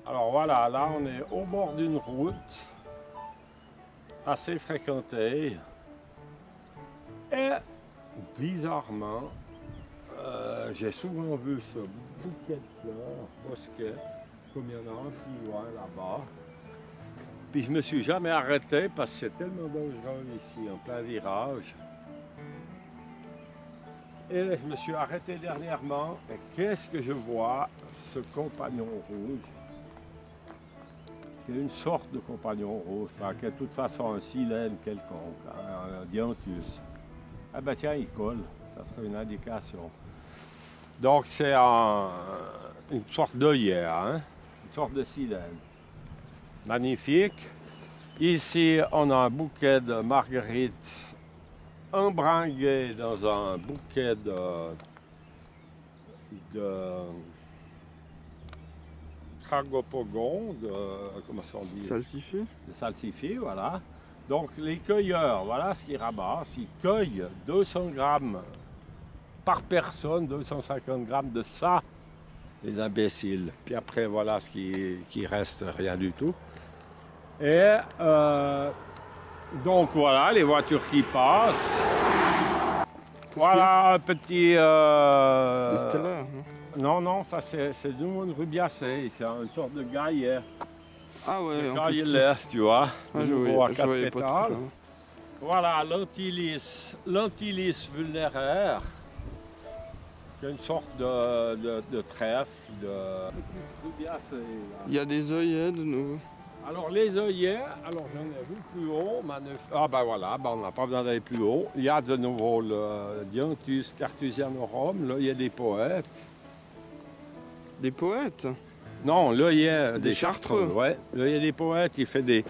Alors voilà, là on est au bord d'une route assez fréquentée et bizarrement, j'ai souvent vu ce bouquet de fleurs, bosquet, comme il y en a un plus loin là-bas. Puis je me suis jamais arrêté parce que c'est tellement dangereux ici, en plein virage. Et je me suis arrêté dernièrement et qu'est-ce que je vois? Ce compagnon rouge. C'est une sorte de compagnon rouge, ça, qui est de toute façon un silène quelconque, hein, un dianthus. Ah ben tiens, il colle, ça serait une indication. Donc c'est une sorte d'œillet, hein, une sorte de silène. Magnifique. Ici, on a un bouquet de marguerites embringué dans un bouquet de tragopogon, comment on dit? Salsifis. De salsifis, voilà. Donc les cueilleurs, voilà ce qu'ils ramassent. Ils cueillent 200 grammes par personne, 250 grammes de ça, les imbéciles. Puis après, voilà ce qui reste, rien du tout. Et donc voilà, les voitures qui passent. Voilà un petit... non, ça c'est du monde rubiacé, c'est une sorte de gaillet. Ah ouais, un gaillet, tu vois, ah, de nouveau à je 4 voyais pétales. pas. Voilà, l'antilis vulnéraire, qui est une sorte de trèfle, de rubiacé. Il y a des œillets de nouveau. Alors les œillets, alors j'en ai vu plus haut, ah ben voilà, ben on n'a pas besoin d'aller plus haut. Il y a de nouveau le Dianthus cartusianorum, l'œillet des poètes. Des poètes? Non, l'œillet des chartreux. Ouais, l'œillet des poètes, il fait des...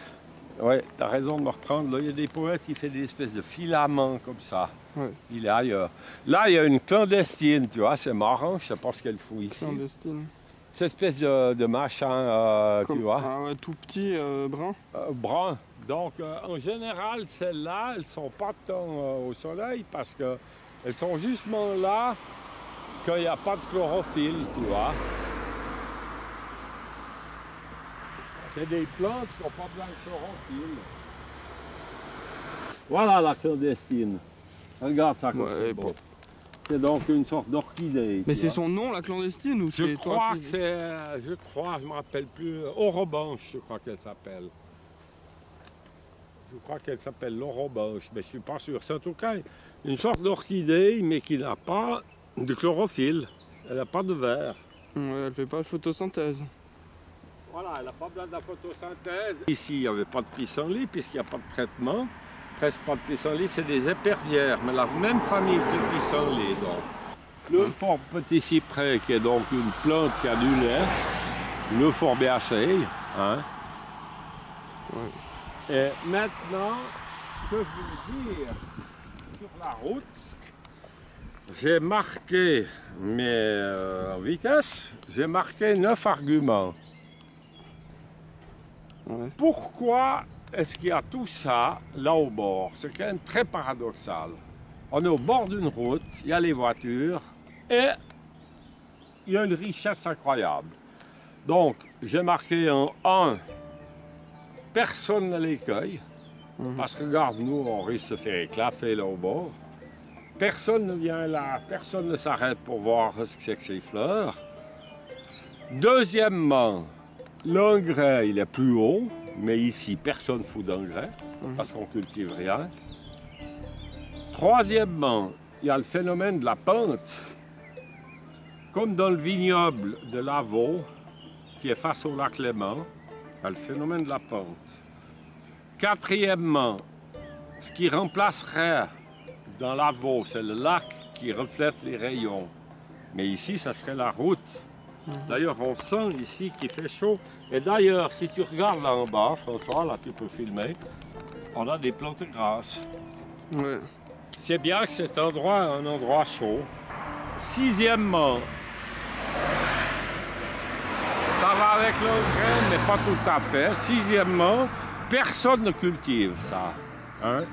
Ouais, t'as raison de me reprendre. L'œillet des poètes, il fait des espèces de filaments comme ça. Ouais. Il est ailleurs. Là, il y a une clandestine, tu vois, c'est marrant, je sais pas ce qu'elle fout ici. Clandestine. Cette espèce de machin, tu vois. Ah ouais, tout petit, brun. Brun. Donc, en général, celles-là, elles ne sont pas tant au soleil parce qu'elles sont justement là quand il n'y a pas de chlorophylle, tu vois. C'est des plantes qui n'ont pas besoin de chlorophylle. Voilà la clandestine. Regarde ça comme c'est beau. C'est donc une sorte d'orchidée. Mais c'est son nom, la clandestine, ou je crois que c'est... Je crois, je ne me rappelle plus. Orobanche, je crois qu'elle s'appelle. Je crois qu'elle s'appelle l'orobanche, mais je ne suis pas sûr. C'est en tout cas une sorte d'orchidée, mais qui n'a pas de chlorophylle. Elle n'a pas de verre. Ouais, elle ne fait pas de photosynthèse. Voilà, elle n'a pas besoin de la photosynthèse. Ici, il n'y avait pas de pissenlit, puisqu'il n'y a pas de traitement. Presque pas de pissenlit, c'est des épervières, mais la même famille que le pissenlit. Donc. Le fort petit cyprès, qui est donc une plante qui a du lait. Le forbiacée, hein. Ouais. Et maintenant, ce que je veux dire sur la route, j'ai marqué, mais en vitesse, j'ai marqué 9 arguments. Ouais. Pourquoi est-ce qu'il y a tout ça là au bord? C'est quand même très paradoxal. On est au bord d'une route, il y a les voitures et il y a une richesse incroyable. Donc, j'ai marqué en 1, personne ne les cueille. Parce que regarde, nous, on risque de se faire éclaffer là au bord. Personne ne vient là, personne ne s'arrête pour voir ce que c'est que ces fleurs. Deuxièmement, l'engrais, il est plus haut, mais ici, personne ne fout d'engrais, parce qu'on ne cultive rien. Troisièmement, il y a le phénomène de la pente, comme dans le vignoble de Lavaux, qui est face au lac Léman, il y a le phénomène de la pente. Quatrièmement, ce qui remplacerait dans Lavaux, c'est le lac qui reflète les rayons. Mais ici, ça serait la route. D'ailleurs, on sent ici qu'il fait chaud. Et d'ailleurs, si tu regardes là en bas, François, là tu peux filmer, on a des plantes grasses. Ouais. C'est bien que cet endroit est un endroit chaud. Sixièmement, ça va avec l'engrais, mais pas tout à fait. Sixièmement, personne ne cultive ça. Hein?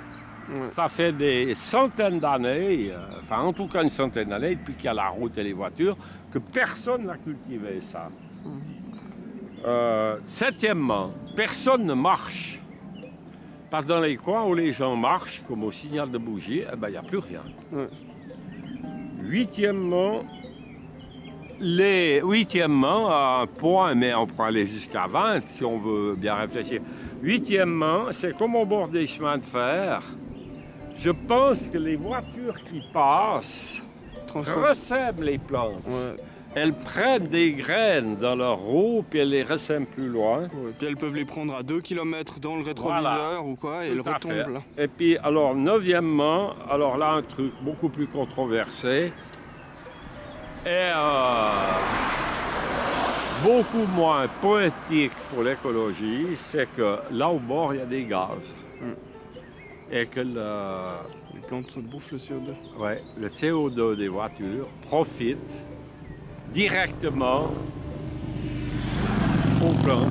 Ouais. Ça fait des centaines d'années, enfin en tout cas une centaine d'années, depuis qu'il y a la route et les voitures, que personne n'a cultivé ça. Septièmement, personne ne marche. Parce que dans les coins où les gens marchent, comme au signal de bougie, eh ben, il n'y a plus rien. Ouais. Huitièmement, à un point, mais on peut aller jusqu'à 20 si on veut bien réfléchir. Huitièmement, c'est comme au bord des chemins de fer. Je pense que les voitures qui passent ressèment les plantes. Ouais. Elles prennent des graines dans leur roue, puis elles les ressèment plus loin. Ouais. Puis elles peuvent les prendre à 2 km dans le rétroviseur Voilà. ou quoi, et Tout elles à fait. retombent là. Et puis, alors, neuvièmement, alors là, un truc beaucoup plus controversé, et beaucoup moins poétique pour l'écologie, c'est que là au bord, il y a des gaz. Et que Les plantes se bouffent le CO2. ouais, le CO2 des voitures profite directement aux plantes.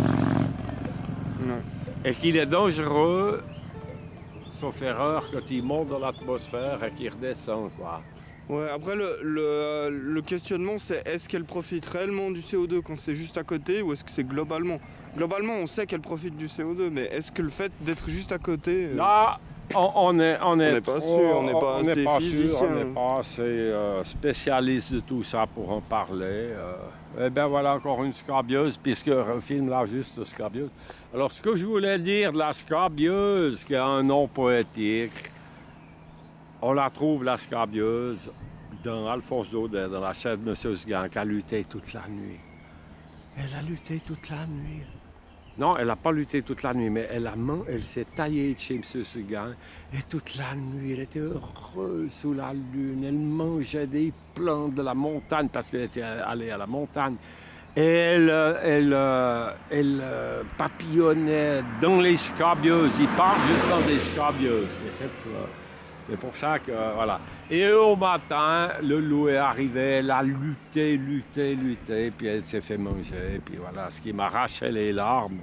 Ouais. Et qu'il est dangereux, sauf erreur, quand il monte dans l'atmosphère et qu'il redescend, quoi. Ouais, après le questionnement c'est est-ce qu'elle profite réellement du CO2 quand c'est juste à côté ou est-ce que c'est globalement? Globalement on sait qu'elle profite du CO2 mais est-ce que le fait d'être juste à côté... Là, on n'est pas sûr, on n'est pas assez physicien. on n'est pas assez spécialiste de tout ça pour en parler. Eh bien voilà encore une scabieuse, puisque un film là juste scabieuse. Alors ce que je voulais dire de la scabieuse, qui a un nom poétique, on la trouve la scabieuse dans Alphonse Daudet, dans La chèvre de M. Seguin, qui a lutté toute la nuit. Elle a lutté toute la nuit. Non, elle n'a pas lutté toute la nuit, mais elle s'est taillée de chez M. Seguin. Et toute la nuit, elle était heureuse sous la lune. Elle mangeait des plantes de la montagne, parce qu'elle était allée à la montagne. Et elle papillonnait dans les scabieuses. Il parle juste dans des scabieuses, que cette fleur. C'est pour ça que, voilà. Et au matin, le loup est arrivé, elle a lutté, puis elle s'est fait manger. Puis voilà, ce qui m'arrachait les larmes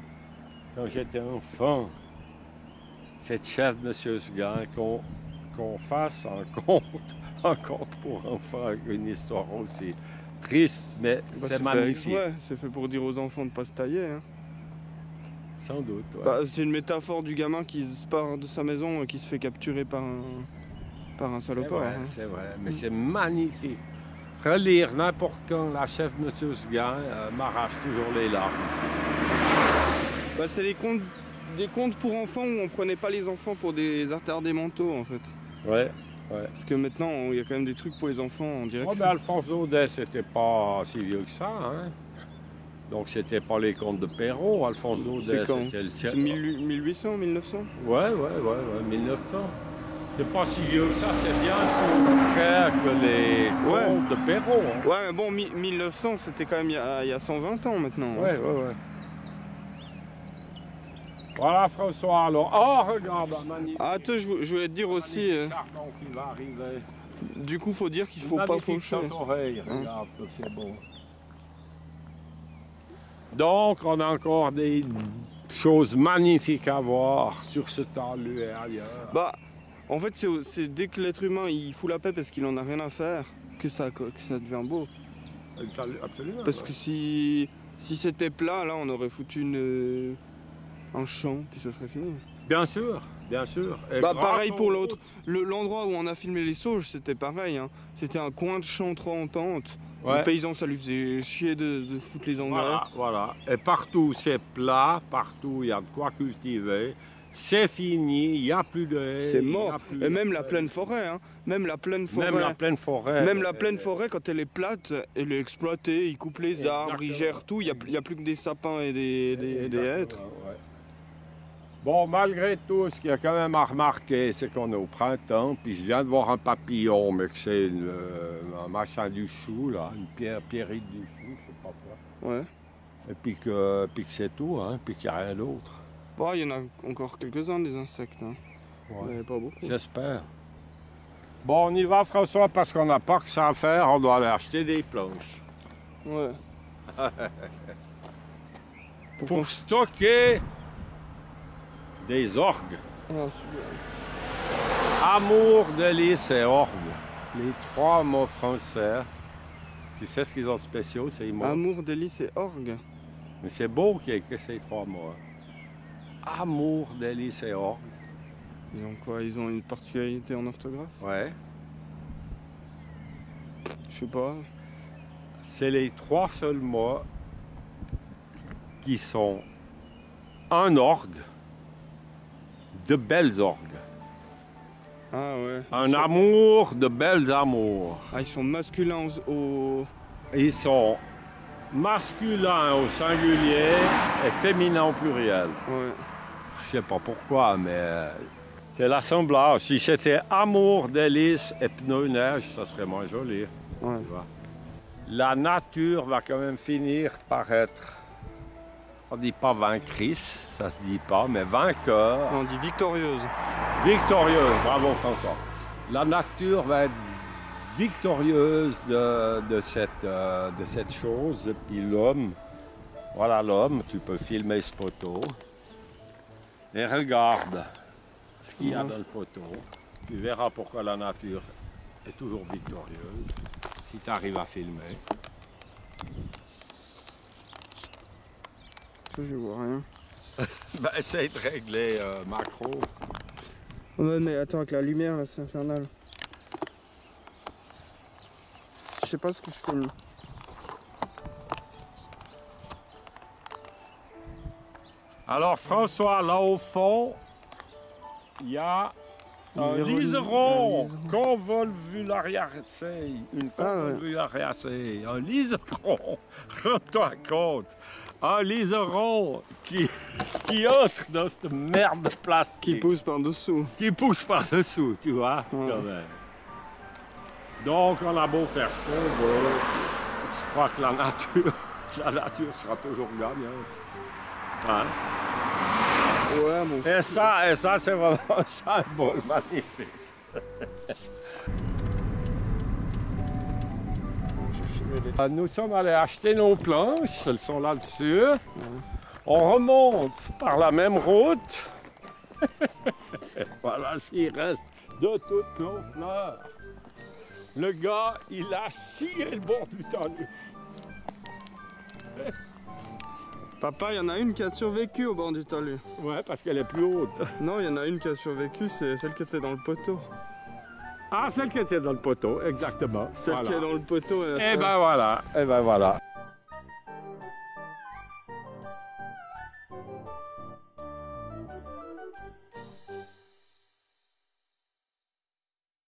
quand j'étais enfant. Cette chef de M. Seguin, qu'on fasse un conte pour enfants avec une histoire aussi triste, mais c'est magnifique. Ouais, c'est fait pour dire aux enfants de pas se tailler. Hein. Sans doute, ouais. Bah, c'est une métaphore du gamin qui se part de sa maison et qui se fait capturer par un salopard. C'est vrai, mais c'est magnifique. Relire n'importe quand La chef de M. Seguin m'arrache toujours les larmes. Bah, c'était des contes pour enfants où on prenait pas les enfants pour des attardés mentaux en fait. Ouais. Parce que maintenant il y a quand même des trucs pour les enfants, on dirait. Mais Alphonse Daudet, c'était pas si vieux que ça, hein. Donc c'était pas les contes de Perrault, Alphonse Daudet, c'était le C'est 1800, 1900 Ouais, 1900. C'est pas si vieux que ça, c'est bien plus frère que les contes de Perrault. Hein. Ouais, mais bon, 1900, c'était quand même il y a 120 ans maintenant. Ouais. Voilà François, alors. Oh, regarde, magnifique. Ah, attends, je voulais te dire aussi. Qui va arriver. Du coup, faut dire qu'il faut pas faucher. Regarde, c'est beau. Donc, on a encore des choses magnifiques à voir sur ce talus et ailleurs. Bah, en fait, c'est dès que l'être humain il fout la paix parce qu'il en a rien à faire que ça devient beau. Absolument. Parce que si c'était plat, là, on aurait foutu un champ, puis ce serait fini. Bien sûr. Et bah, pareil pour l'autre. L'endroit où on a filmé les sauges, c'était pareil. Hein. C'était un coin de champ trop en pente. Ouais. Le paysan, ça lui faisait chier de foutre les engrais. Voilà. Et partout, c'est plat. Partout, il y a de quoi cultiver. C'est fini, il n'y a plus de haies. C'est mort. Et même la pleine forêt. Hein. Même la pleine forêt, quand elle est plate, elle est exploitée. Ils coupent les arbres, ils gèrent tout. Il n'y a plus que des sapins et des hêtres. Ouais. Bon, malgré tout, ce qu'il y a quand même à remarquer, c'est qu'on est au printemps, puis je viens de voir un papillon, mais que c'est un machin du chou, là, une pierrite du chou, je sais pas quoi. Ouais. Et puis que c'est tout, hein, puis qu'il n'y a rien d'autre. Bon, il y en a encore quelques-uns des insectes, hein. Ouais. Pas beaucoup. J'espère. Bon, on y va, François, parce qu'on n'a pas que ça à faire, on doit aller acheter des planches. Ouais. Pour stocker des orgues. Amour, délice et orgue. Les trois mots français. Tu sais ce qu'ils ont de spéciaux, c'est Amour, délice et orgue. Mais c'est beau qu'il y ait que ces 3 mots. Amour, délice et orgue. Ils ont quoi? Ils ont une particularité en orthographe? Ouais. Je sais pas. C'est les 3 seuls mots qui sont un orgue, de belles orgues. Ah ouais. Un amour, de belles amours. Ah, ils sont masculins au... Ils sont masculins au singulier et féminins au pluriel. Ouais. Je sais pas pourquoi, mais c'est l'assemblage. Si c'était amour, délice et pneu neige, ça serait moins joli. Ouais. Tu vois. La nature va quand même finir par être, on dit pas vaincrice, ça se dit pas, mais vainqueur. On dit victorieuse. Victorieuse, bravo François. La nature va être victorieuse de cette chose, et puis l'homme, voilà l'homme, tu peux filmer ce poteau, et regarde ce qu'il y a dans le poteau, tu verras pourquoi la nature est toujours victorieuse, si tu arrives à filmer. Ça, je vois rien. Ben, essaye de régler macro. Ouais, mais attends, avec la lumière, là, c'est infernal. Je sais pas ce que je filme. Alors François, là au fond, il y a un liseron, convolvulariacée, une convolvulariacée, un liseron, rends-toi compte, un liseron qui entre dans cette merde de plastique. Qui pousse par-dessous. Qui pousse par-dessous, tu vois, quand même. Donc on a beau faire ce qu'on veut, je crois que la nature sera toujours gagnante. Hein? Ouais, bon. Et ça c'est vraiment un symbole magnifique. Nous sommes allés acheter nos planches, elles sont là-dessus. On remonte par la même route. Voilà ce qu'il reste de toutes nos fleurs. Le gars, il a scié le bord du talus. Papa, il y en a une qui a survécu au bord du talus. Ouais, parce qu'elle est plus haute. Non, il y en a une qui a survécu, c'est celle qui était dans le poteau. Ah, celle qui était dans le poteau, exactement. Celle qui est dans le poteau. Et ben voilà, et ben voilà.